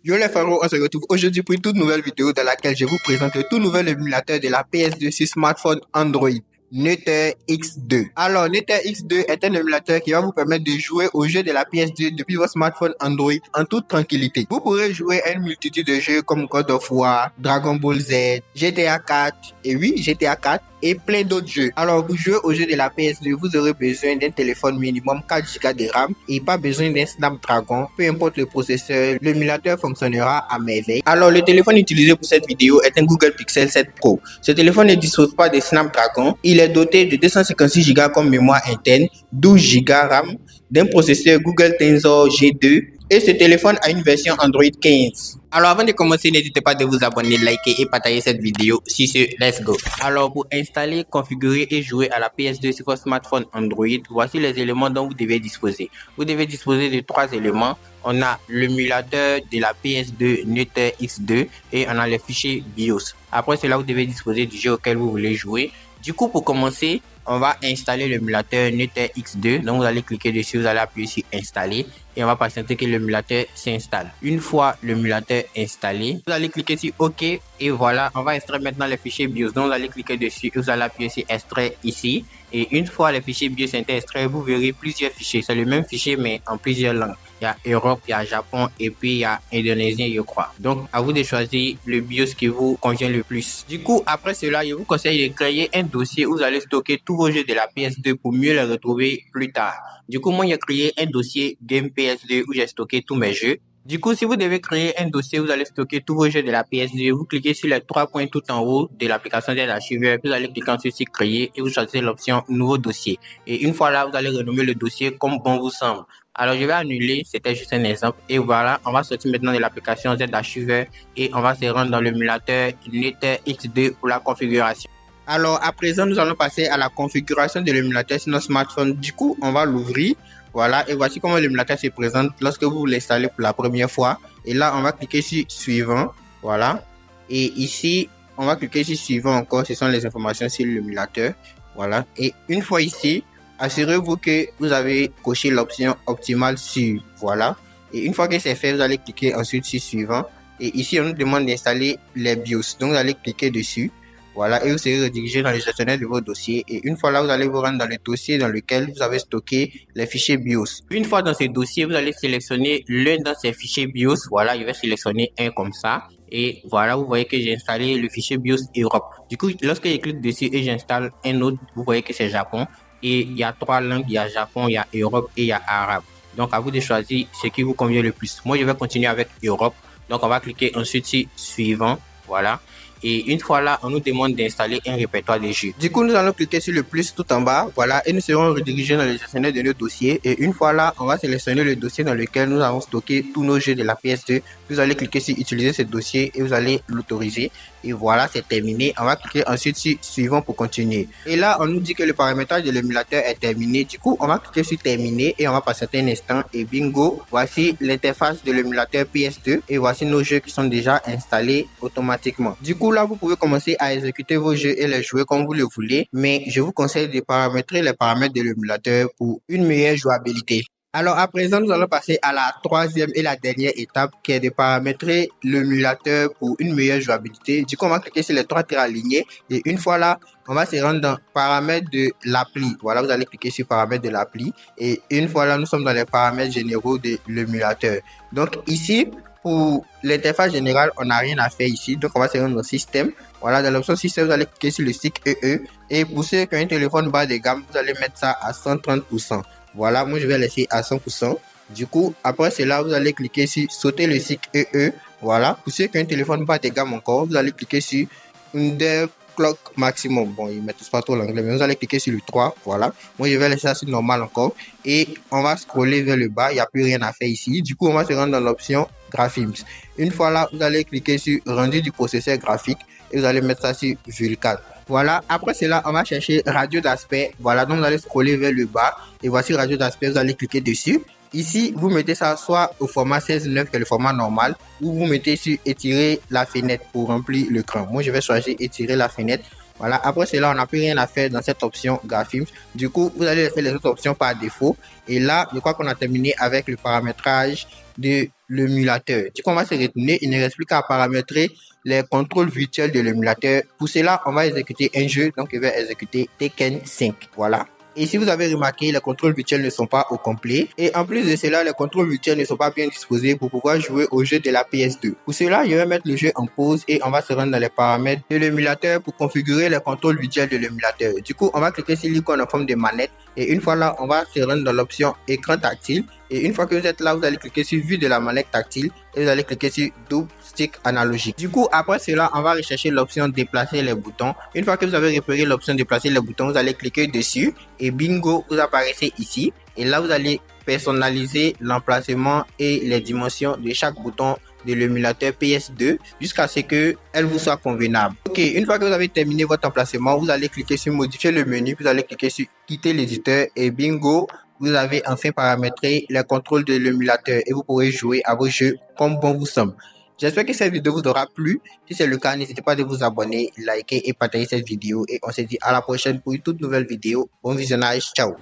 Yo les frérots, on se retrouve aujourd'hui pour une toute nouvelle vidéo dans laquelle je vous présente le tout nouvel émulateur de la PS2 sur smartphone Android, Nether X2. Alors, Nether X2 est un émulateur qui va vous permettre de jouer aux jeux de la PS2 depuis votre smartphone Android en toute tranquillité. Vous pourrez jouer à une multitude de jeux comme God of War, Dragon Ball Z, GTA 4, et oui, GTA 4, et plein d'autres jeux. Alors, pour jouer aux jeux de la PS2, vous aurez besoin d'un téléphone minimum 4 Go de RAM et pas besoin d'un Snapdragon. Peu importe le processeur, l'émulateur fonctionnera à merveille. Alors, le téléphone utilisé pour cette vidéo est un Google Pixel 7 Pro. Ce téléphone ne dispose pas de Snapdragon. Il est doté de 256 Go comme mémoire interne, 12 Go RAM, d'un processeur Google Tensor G2 et ce téléphone a une version Android 15. Alors avant de commencer, n'hésitez pas de vous abonner, liker et partager cette vidéo. Si c'est, let's go. Alors pour installer, configurer et jouer à la PS2 sur votre smartphone Android, voici les éléments dont vous devez disposer. Vous devez disposer de 3 éléments. On a l'émulateur de la PS2 Nether X2 et on a les fichiers BIOS. Après cela, vous devez disposer du jeu auquel vous voulez jouer. Du coup, pour commencer, on va installer l'émulateur Nether X2. Donc, vous allez cliquer dessus, vous allez appuyer sur installer et on va patienter que l'émulateur s'installe. Une fois l'émulateur installé, vous allez cliquer sur OK et voilà, on va extraire maintenant les fichiers BIOS. Donc, vous allez cliquer dessus et vous allez appuyer sur extraire ici. Et une fois les fichiers BIOS sont extraits, vous verrez plusieurs fichiers. C'est le même fichier mais en plusieurs langues. Il y a Europe, il y a Japon et puis il y a Indonésien, je crois. Donc, à vous de choisir le BIOS qui vous convient le plus. Du coup, après cela, je vous conseille de créer un dossier où vous allez stocker tous vos jeux de la PS2 pour mieux les retrouver plus tard. Du coup, moi, j'ai créé un dossier Game PS2 où j'ai stocké tous mes jeux. Du coup, si vous devez créer un dossier, vous allez stocker tous vos jeux de la PS2. Vous cliquez sur les 3 points tout en haut de l'application des archiveurs. Vous allez cliquer ensuite sur créer et vous choisissez l'option nouveau dossier. Et une fois là, vous allez renommer le dossier comme bon vous semble. Alors, je vais annuler, c'était juste un exemple. Et voilà, on va sortir maintenant de l'application Z archiveur et on va se rendre dans l'émulateur Nether X2 pour la configuration. Alors, à présent, nous allons passer à la configuration de l'émulateur sur notre smartphone. Du coup, on va l'ouvrir. Voilà, et voici comment l'émulateur se présente lorsque vous l'installez pour la première fois. Et là, on va cliquer sur suivant. Voilà. Et ici, on va cliquer sur suivant encore. Ce sont les informations sur l'émulateur. Voilà. Et une fois ici, assurez-vous que vous avez coché l'option optimale sur. Voilà. Et une fois que c'est fait, vous allez cliquer ensuite sur suivant. Et ici, on nous demande d'installer les BIOS. Donc, vous allez cliquer dessus. Voilà, et vous serez redirigé dans le gestionnaire de vos dossiers. Et une fois là, vous allez vous rendre dans le dossier dans lequel vous avez stocké les fichiers BIOS. Une fois dans ce dossier, vous allez sélectionner l'un de ces fichiers BIOS. Voilà, je vais sélectionner un comme ça. Et voilà, vous voyez que j'ai installé le fichier BIOS Europe. Du coup, lorsque je clique dessus et j'installe un autre, vous voyez que c'est Japon. Et il y a 3 langues, il y a Japon, il y a Europe et il y a Arabe. Donc, à vous de choisir ce qui vous convient le plus. Moi, je vais continuer avec Europe. Donc, on va cliquer ensuite sur suivant. Voilà. Et une fois là, on nous demande d'installer un répertoire de jeux. Du coup, nous allons cliquer sur le plus tout en bas. Voilà, et nous serons redirigés dans le gestionnaire de nos dossiers. Et une fois là, on va sélectionner le dossier dans lequel nous avons stocké tous nos jeux de la PS2. Vous allez cliquer sur utiliser ce dossier et vous allez l'autoriser. Et voilà, c'est terminé. On va cliquer ensuite sur suivant pour continuer. Et là, on nous dit que le paramétrage de l'émulateur est terminé. Du coup, on va cliquer sur terminer et on va patienter un instant. Et bingo, voici l'interface de l'émulateur PS2. Et voici nos jeux qui sont déjà installés automatiquement. Du coup, là, vous pouvez commencer à exécuter vos jeux et les jouer comme vous le voulez. Mais je vous conseille de paramétrer les paramètres de l'émulateur pour une meilleure jouabilité. Alors à présent, nous allons passer à la troisième et la dernière étape qui est de paramétrer l'émulateur pour une meilleure jouabilité. Du coup, on va cliquer sur les 3 traits alignés et une fois là, on va se rendre dans paramètres de l'appli. Voilà, vous allez cliquer sur paramètres de l'appli et une fois là, nous sommes dans les paramètres généraux de l'émulateur. Donc ici, pour l'interface générale, on n'a rien à faire ici. Donc on va se rendre dans système. Voilà, dans l'option système, vous allez cliquer sur le stick EE et pour ceux qui ont un téléphone bas de gamme, vous allez mettre ça à 130%. Voilà, moi je vais laisser à 100%. Du coup, après cela, vous allez cliquer sur sauter le cycle EE. Voilà, pour ceux qui ont un téléphone bas de gamme encore, vous allez cliquer sur Underclock maximum. Bon, ils mettent pas trop l'anglais, mais vous allez cliquer sur le 3. Voilà, moi je vais laisser ça sur normal encore. Et on va scroller vers le bas, il n'y a plus rien à faire ici. Du coup, on va se rendre dans l'option Graphics. Une fois là, vous allez cliquer sur rendu du processeur graphique et vous allez mettre ça sur Vulkan. Voilà, après cela, on va chercher radio d'aspect. Voilà, donc vous allez scroller vers le bas et voici radio d'aspect, vous allez cliquer dessus. Ici, vous mettez ça soit au format 16:9 qui est le format normal ou vous mettez sur étirer la fenêtre pour remplir l'écran. Moi, je vais choisir étirer la fenêtre. Voilà, après cela, on n'a plus rien à faire dans cette option graphisme. Du coup, vous allez faire les autres options par défaut. Et là, je crois qu'on a terminé avec le paramétrage de l'émulateur. Du coup, on va se retourner. Il ne reste plus qu'à paramétrer les contrôles virtuels de l'émulateur. Pour cela, on va exécuter un jeu. Donc, je vais exécuter Tekken 5. Voilà. Et si vous avez remarqué, les contrôles virtuels ne sont pas au complet. Et en plus de cela, les contrôles virtuels ne sont pas bien disposés pour pouvoir jouer au jeu de la PS2. Pour cela, je vais mettre le jeu en pause et on va se rendre dans les paramètres de l'émulateur pour configurer les contrôles virtuels de l'émulateur. Du coup, on va cliquer sur l'icône en forme de manette. Et une fois là, on va se rendre dans l'option écran tactile. Et une fois que vous êtes là, vous allez cliquer sur vue de la manette tactile et vous allez cliquer sur double stick analogique. Du coup, après cela, on va rechercher l'option déplacer les boutons. Une fois que vous avez repéré l'option déplacer les boutons, vous allez cliquer dessus et bingo, vous apparaissez ici. Et là, vous allez personnaliser l'emplacement et les dimensions de chaque bouton de l'émulateur PS2 jusqu'à ce que elle vous soit convenable. Ok, une fois que vous avez terminé votre emplacement, vous allez cliquer sur modifier le menu, vous allez cliquer sur quitter l'éditeur et bingo, vous avez enfin paramétré les contrôles de l'émulateur et vous pourrez jouer à vos jeux comme bon vous semble. J'espère que cette vidéo vous aura plu. Si c'est le cas, n'hésitez pas à vous abonner, liker et partager cette vidéo. Et on se dit à la prochaine pour une toute nouvelle vidéo. Bon visionnage, ciao.